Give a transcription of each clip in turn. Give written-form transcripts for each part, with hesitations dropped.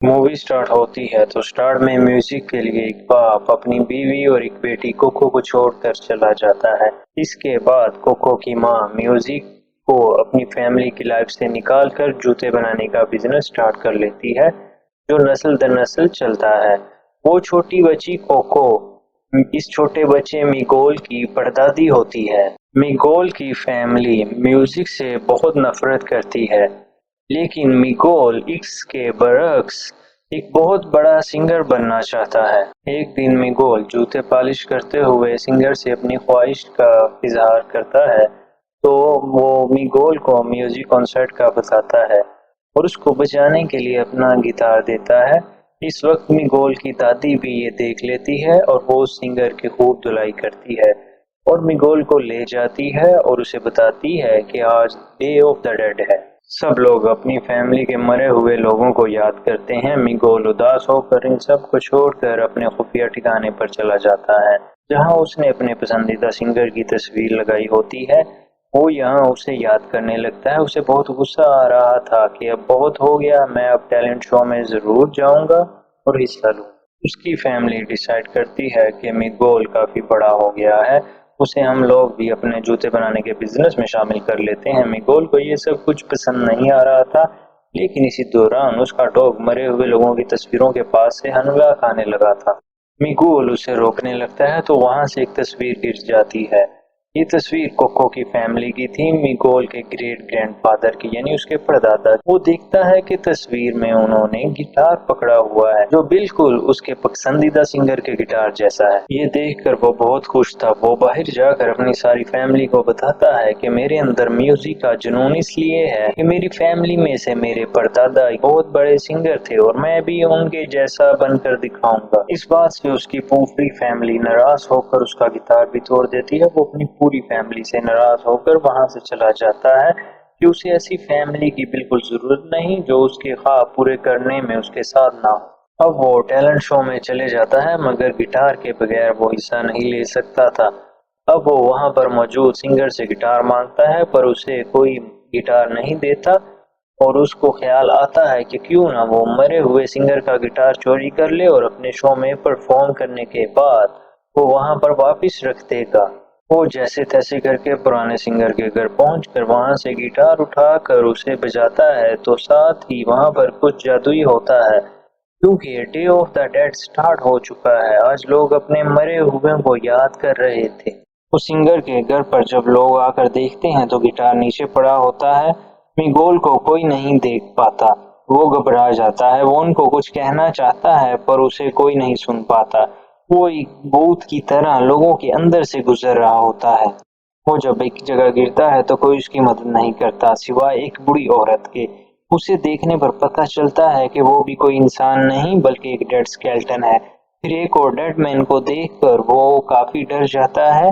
Movie start होती है तो स्टार्ट में म्यूजिक के लिए एक बाप अपनी बीवी और एक बेटी कोको को छोड़कर चला जाता है। इसके बाद कोको की माँ म्यूजिक को अपनी फैमिली की लाइफ से निकालकर जूते बनाने का बिजनेस स्टार्ट कर लेती है, जो नस्ल दर नस्ल चलता है। वो छोटी बच्ची कोको इस छोटे बच्चे मिगोल की परदादी होती है। मिगोल की फैमिली म्यूजिक से बहुत नफरत करती है, लेकिन मिगोल इक्स के बरक्स एक बहुत बड़ा सिंगर बनना चाहता है। एक दिन मिगोल जूते पॉलिश करते हुए सिंगर से अपनी ख्वाहिश का इजहार करता है, तो वो मिगोल को म्यूजिक कॉन्सर्ट का बताता है और उसको बजाने के लिए अपना गिटार देता है। इस वक्त मिगोल की दादी भी ये देख लेती है और वो उस सिंगर की खूब धुलाई करती है और मिगोल को ले जाती है और उसे बताती है कि आज डे ऑफ द डेड है। सब लोग अपनी फैमिली के मरे हुए लोगों को याद करते हैं। मिगोल उदास होकर इन सब को छोड़कर अपने खुफिया ठिकाने पर चला जाता है, जहां उसने अपने पसंदीदा सिंगर की तस्वीर लगाई होती है। वो यहाँ उसे याद करने लगता है। उसे बहुत गुस्सा आ रहा था कि अब बहुत हो गया, मैं अब टैलेंट शो में जरूर जाऊंगा और हिस्सा लूं। उसकी फैमिली डिसाइड करती है कि मिगोल काफी बड़ा हो गया है, उसे हम लोग भी अपने जूते बनाने के बिजनेस में शामिल कर लेते हैं। मिगोल को ये सब कुछ पसंद नहीं आ रहा था, लेकिन इसी दौरान उसका डॉग मरे हुए लोगों की तस्वीरों के पास से हनगा खाने लगा था। मिगोल उसे रोकने लगता है तो वहां से एक तस्वीर गिर जाती है। ये तस्वीर कोको की फैमिली की थी, मिगोल के ग्रेट ग्रैंडफादर की, यानी उसके परदादा। वो देखता है कि तस्वीर में उन्होंने गिटार पकड़ा हुआ है, जो बिल्कुल उसके पसंदीदा सिंगर के गिटार जैसा है। ये देखकर वो बहुत खुश था। वो बाहर जाकर अपनी सारी फैमिली को बताता है कि मेरे अंदर म्यूजिक का जुनून इसलिए है कि मेरी फैमिली में से मेरे परदादा बहुत बड़े सिंगर थे और मैं भी उनके जैसा बनकर दिखाऊंगा। इस बात से उसकी पूरी फैमिली नाराज होकर उसका गिटार भी तोड़ देती है। वो अपनी पूरी फैमिली से नाराज होकर वहां से चला जाता है कि उसे ऐसी फैमिली की बिल्कुल जरूरत नहीं जो उसके ख्वाब पूरे करने में उसके साथ ना हो। अब वो टैलेंट शो में चले जाता है, मगर गिटार के बगैर वो हिस्सा नहीं ले सकता था। अब वो वहां पर मौजूद सिंगर से गिटार मांगता है, पर उसे कोई गिटार नहीं देता और उसको ख्याल आता है कि क्यों ना वो मरे हुए सिंगर का गिटार चोरी कर ले और अपने शो में परफॉर्म करने के बाद वो वहां पर वापस रख देगा। वो जैसे तैसे करके पुराने सिंगर के घर पहुंचकर वहां से गिटार उठाकर उसे बजाता है, तो साथ ही वहां पर कुछ जादुई होता है, क्योंकि day of the dead start हो चुका है। आज लोग अपने मरे हुए को याद कर रहे थे। उस सिंगर के घर पर जब लोग आकर देखते हैं तो गिटार नीचे पड़ा होता है। मिगोल को कोई नहीं देख पाता। वो घबरा जाता है। वो उनको कुछ कहना चाहता है पर उसे कोई नहीं सुन पाता। वो एक भूत की तरह लोगों के अंदर से गुजर रहा होता है। वो जब एक जगह गिरता है तो कोई उसकी मदद नहीं करता सिवाय एक बूढ़ी औरत के। उसे देखने पर पता चलता है कि वो भी कोई इंसान नहीं बल्कि एक डेड स्केलेटन है। फिर एक और डेड मैन को देखकर वो काफी डर जाता है।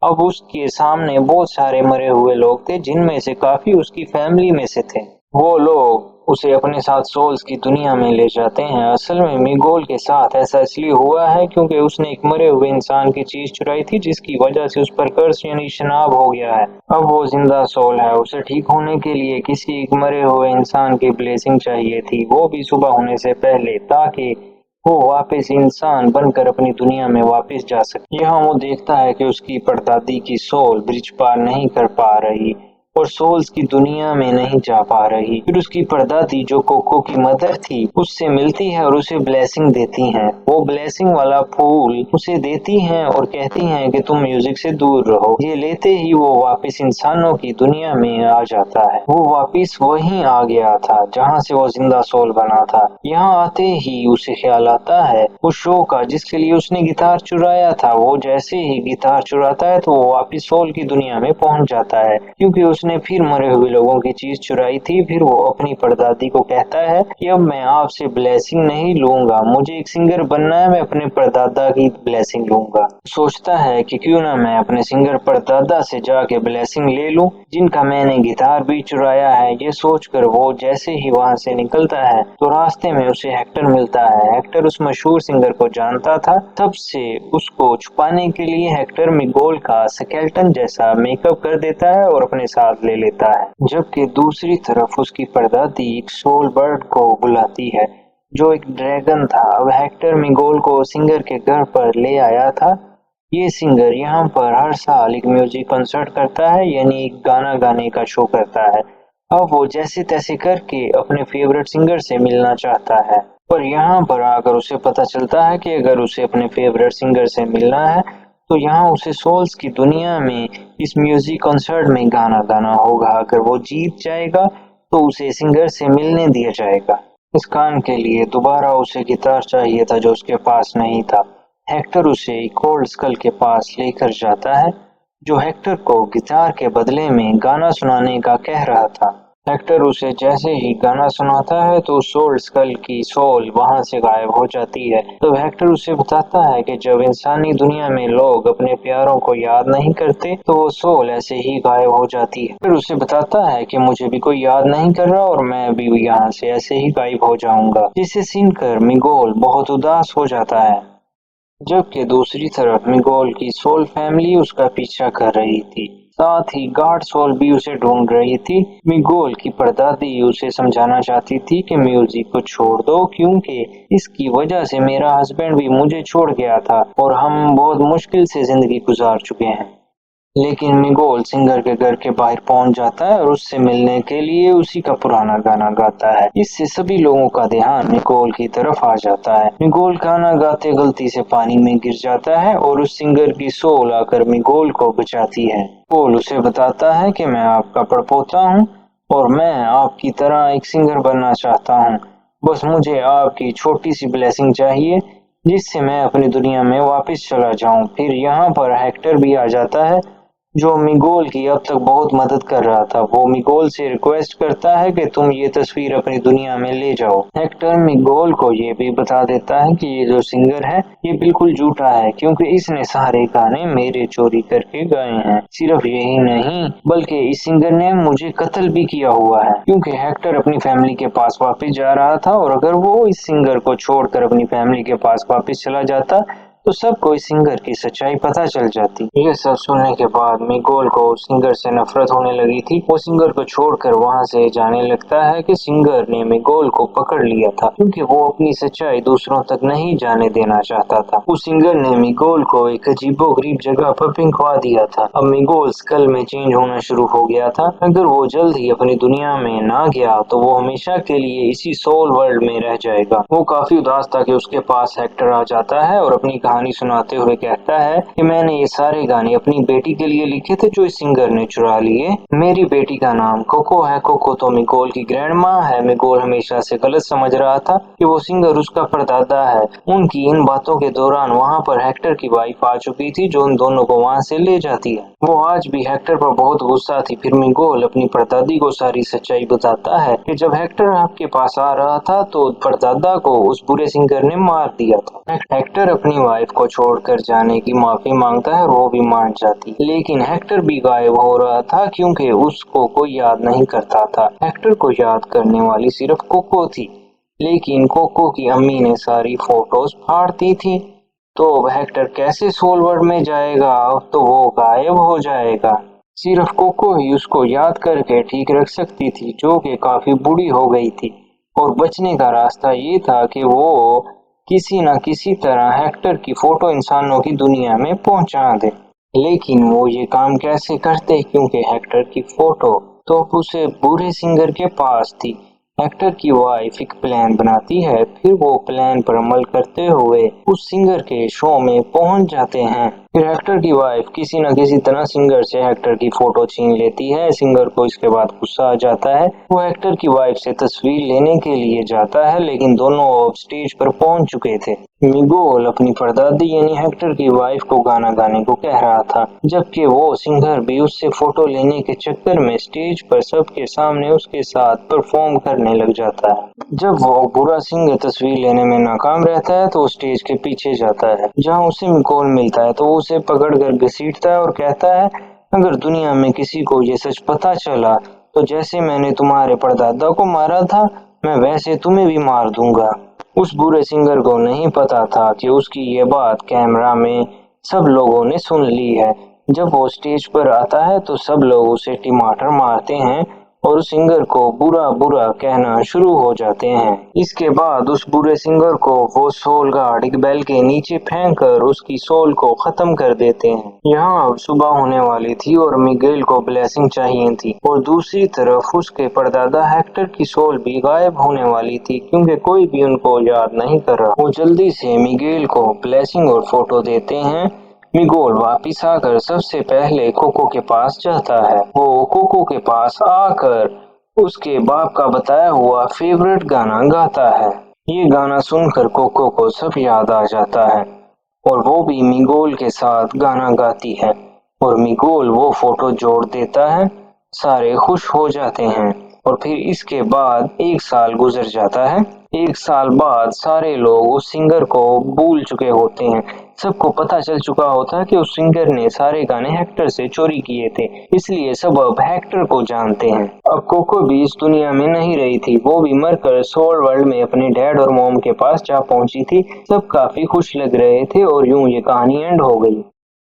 अब उसके सामने बहुत सारे मरे हुए लोग थे, जिनमें से काफी उसकी फैमिली में से थे। वो लोग उसे अपने साथ सोल्स की दुनिया में ले जाते हैं। असल में मिगोल के साथ ऐसा इसलिए हुआ है क्योंकि उसने एक मरे हुए इंसान की चीज चुराई थी, जिसकी वजह से उस पर कर्स यानी शनाब हो गया है। अब वो जिंदा सोल है। उसे ठीक होने के लिए किसी एक मरे हुए इंसान की ब्लेसिंग चाहिए थी, वो भी सुबह होने से पहले, ताकि वो वापस इंसान बनकर अपनी दुनिया में वापस जा सके। यहाँ वो देखता है कि उसकी परदादी की सोल ब्रिज पार नहीं कर पा रही और सोल्स की दुनिया में नहीं जा पा रही। फिर उसकी परदादी जो कोको की मदर थी उससे मिलती है और उसे ब्लेसिंग देती हैं। वो ब्लेसिंग वाला फूल उसे देती हैं और कहती हैं कि तुम म्यूजिक से दूर रहो। ये लेते ही वो वापस इंसानों की दुनिया में आ जाता है। वो वापस वहीं आ गया था जहाँ से वो जिंदा सोल बना था। यहाँ आते ही उसे ख्याल आता है उस शो का जिसके लिए उसने गिटार चुराया था। वो जैसे ही गिटार चुराता है तो वो वापस सोल की दुनिया में पहुंच जाता है, क्योंकि उसने फिर मरे हुए लोगों की चीज चुराई थी। फिर वो अपनी परदादी को कहता है कि अब मैं आपसे ब्लेसिंग नहीं लूंगा, मुझे एक सिंगर बनना है, मैं अपने परदादा की ब्लेसिंग लूंगा। सोचता है कि क्यों ना मैं अपने सिंगर परदादा से जाके ब्लेसिंग ले लूं, जिनका मैंने गिटार भी चुराया है। ये सोचकर वो जैसे ही वहां से निकलता है तो रास्ते में उसे हेक्टर मिलता है। हेक्टर उस मशहूर सिंगर को जानता था, तब से उसको छुपाने के लिए हेक्टर मिगोल का स्केलेटन जैसा मेकअप कर देता है और अपने साथ ले लेता है। जबकि दूसरी तरफ उसकी परदादी एक सोल बर्ड को बुलाती है। जो एक ड्रैगन था, वह हेक्टर मिगोल को सिंगर के घर पर ले आया था। ये सिंगर यहाँ पर हर साल एक म्यूजिक कंसर्ट करता है, यानी एक गाना गाने का शो करता है। अब वो जैसे तैसे करके अपने फेवरेट सिंगर से मिलना चाहता है, पर यहाँ पर आकर उसे पता चलता है कि अगर उसे अपने फेवरेट सिंगर से मिलना है तो यहाँ उसे सोल्स की दुनिया में इस म्यूजिक कंसर्ट में गाना गाना होगा। अगर वो जीत जाएगा तो उसे सिंगर से मिलने दिया जाएगा। इस काम के लिए दोबारा उसे गिटार चाहिए था जो उसके पास नहीं था। हेक्टर उसे कोल्ड स्कल के पास लेकर जाता है, जो हेक्टर को गिटार के बदले में गाना सुनाने का कह रहा था। हेक्टर उसे जैसे ही गाना सुनाता है तो सोल स्कल की सोल वहां से गायब हो जाती है। तो हेक्टर उसे बताता है कि जब इंसानी दुनिया में लोग अपने प्यारों को याद नहीं करते तो वो सोल ऐसे ही गायब हो जाती है। फिर उसे बताता है कि मुझे भी कोई याद नहीं कर रहा और मैं भी यहाँ से ऐसे ही गायब हो जाऊंगा, जिसे सुनकर मिगोल बहुत उदास हो जाता है। जबकि दूसरी तरफ मिगोल की सोल फैमिली उसका पीछा कर रही थी। साथ ही गार्ड सोल भी उसे ढूंढ रही थी। मिगोल की परदादी उसे समझाना चाहती थी कि म्यूजिक को छोड़ दो, क्योंकि इसकी वजह से मेरा हस्बैंड भी मुझे छोड़ गया था और हम बहुत मुश्किल से जिंदगी गुजार चुके हैं। लेकिन मिगोल सिंगर के घर के बाहर पहुंच जाता है और उससे मिलने के लिए उसी का पुराना गाना गाता है। इससे सभी लोगों का ध्यान मिगोल की तरफ आ जाता है। मिगोल गाना गाते गलती से पानी में गिर जाता है और उस सिंगर की सोल आकर मिगोल को बचाती है। मिगोल उसे बताता है कि मैं आपका पड़पोता हूँ और मैं आपकी तरह एक सिंगर बनना चाहता हूँ। बस मुझे आपकी छोटी सी ब्लेसिंग चाहिए जिससे मैं अपनी दुनिया में वापस चला जाऊं। फिर यहाँ पर हेक्टर भी आ जाता है, जो मिगोल की अब तक बहुत मदद कर रहा था। वो मिगोल से रिक्वेस्ट करता है कि तुम ये तस्वीर अपनी दुनिया में ले जाओ। हेक्टर मिगोल को ये भी बता देता है कि ये जो सिंगर है ये बिल्कुल झूठा है, क्योंकि इसने सारे गाने मेरे चोरी करके गाए हैं। सिर्फ यही नहीं बल्कि इस सिंगर ने मुझे कत्ल भी किया हुआ है, क्योंकि हेक्टर अपनी फैमिली के पास वापस जा रहा था और अगर वो इस सिंगर को छोड़कर अपनी फैमिली के पास वापस चला जाता तो सबको इस सिंगर की सच्चाई पता चल जाती। ये सब सुनने के बाद मिगोल को उस सिंगर से नफरत होने लगी थी। वो सिंगर को छोड़कर वहां से जाने लगता है कि सिंगर ने मिगोल को पकड़ लिया था, क्योंकि वो अपनी सच्चाई दूसरों तक नहीं जाने देना चाहता था। उस सिंगर ने मिगोल को एक अजीबोगरीब जगह पर फेंकवा दिया था। अब मिगोल स्कल में चेंज होना शुरू हो गया था। अगर वो जल्द ही अपनी दुनिया में ना गया तो वो हमेशा के लिए इसी सोल वर्ल्ड में रह जाएगा। वो काफी उदास था कि उसके पास हेक्टर आ जाता है और अपनी कहानी सुनाते हुए कहता है कि मैंने ये सारे गाने अपनी बेटी के लिए लिखे थे जो इस सिंगर ने चुरा लिए। मेरी बेटी का नाम कोको है। कोको तो मिगोल की ग्रैंड माँ है। मिगोल हमेशा से गलत समझ रहा था कि वो सिंगर उसका परदादा है। उनकी इन बातों के दौरान वहाँ पर हेक्टर की वाइफ आ चुकी थी, जो उन दोनों को वहाँ से ले जाती है। वो आज भी हेक्टर पर बहुत गुस्सा थी। फिर मिगोल अपनी परदादी को सारी सच्चाई बताता है कि जब हेक्टर आपके पास आ रहा था तो परदादा को उस बुरे सिंगर ने मार दिया था। हेक्टर अपनी वाइफ को छोड़कर जाने की माफी मांगता है और वो भी मान जाती, लेकिन हेक्टर भी गायब हो रहा था क्योंकि उसको कोई याद नहीं करता था। हेक्टर को याद करने वाली सिर्फ कोको थी, लेकिन कोको की अम्मी ने सारी फोटोज फाड़ दी थी। तो अब हेक्टर कैसे सोल वर्ल्ड में जाएगा? अब तो वो गायब हो जाएगा। सिर्फ कोको ही उसको याद करके ठीक रख सकती थी, जो कि काफी बूढ़ी हो गई थी। और बचने का रास्ता ये था कि वो किसी न किसी तरह हेक्टर की फोटो इंसानों की दुनिया में पहुंचा दे। लेकिन वो ये काम कैसे करते, क्योंकि हेक्टर की फोटो तो उसे बुरे सिंगर के पास थी। हेक्टर की वाइफ एक प्लान बनाती है, फिर वो प्लान पर अमल करते हुए उस सिंगर के शो में पहुंच जाते हैं। फिर हेक्टर की वाइफ किसी न किसी तरह सिंगर से हेक्टर की फोटो छीन लेती है। सिंगर को इसके बाद गुस्सा आ जाता है। वो हेक्टर की वाइफ से तस्वीर लेने के लिए जाता है, लेकिन दोनों अब स्टेज पर पहुंच चुके थे। मिगोल अपनी परदादी यानी हेक्टर की वाइफ को गाना गाने को कह रहा था, जबकि वो सिंगर भी उससे फोटो लेने के चक्कर में स्टेज पर सबके सामने उसके साथ परफॉर्म करने लग जाता है। जब वो बुरा सिंगर तस्वीर लेने में नाकाम रहता है तो वो स्टेज के पीछे जाता है, जहाँ उसे मिगोल मिलता है। तो वो उसे पकड़ कर घसीटता है और कहता है, अगर दुनिया में किसी को ये सच पता चला तो जैसे मैंने तुम्हारे परदादा को मारा था, मैं वैसे तुम्हें भी मार दूंगा। उस बुरे सिंगर को नहीं पता था कि उसकी ये बात कैमरा में सब लोगों ने सुन ली है। जब वो स्टेज पर आता है तो सब लोग उसे टमाटर मारते हैं और उस सिंगर को बुरा बुरा कहना शुरू हो जाते हैं। इसके बाद उस बुरे सिंगर को वो सोल गार्ड एक बेल के नीचे फेंक कर उसकी सोल को खत्म कर देते हैं। यहाँ अब सुबह होने वाली थी और मिगेल को ब्लेसिंग चाहिए थी और दूसरी तरफ उसके परदादा हेक्टर की सोल भी गायब होने वाली थी क्योंकि कोई भी उनको याद नहीं कर रहा। वो जल्दी से मिगेल को ब्लेसिंग और फोटो देते हैं। मिगोल वापिस आकर सबसे पहले कोको के पास जाता है। वो कोको के पास आकर उसके बाप का बताया हुआ फेवरेट गाना गाता है। ये गाना सुनकर कोको को सब याद आ जाता है और वो भी मिगोल के साथ गाना गाती है और मिगोल वो फोटो जोड़ देता है। सारे खुश हो जाते हैं और फिर इसके बाद 1 साल गुजर जाता है। 1 साल बाद सारे लोग उस सिंगर को भूल चुके होते हैं। सबको पता चल चुका होता है कि उस सिंगर ने सारे गाने हेक्टर से चोरी किए थे, इसलिए सब अब हेक्टर को जानते हैं। अब कोको भी इस दुनिया में नहीं रही थी, वो भी मरकर सोल वर्ल्ड में अपने डैड और मॉम के पास जा पहुंची थी। सब काफी खुश लग रहे थे और यूं ये कहानी एंड हो गई।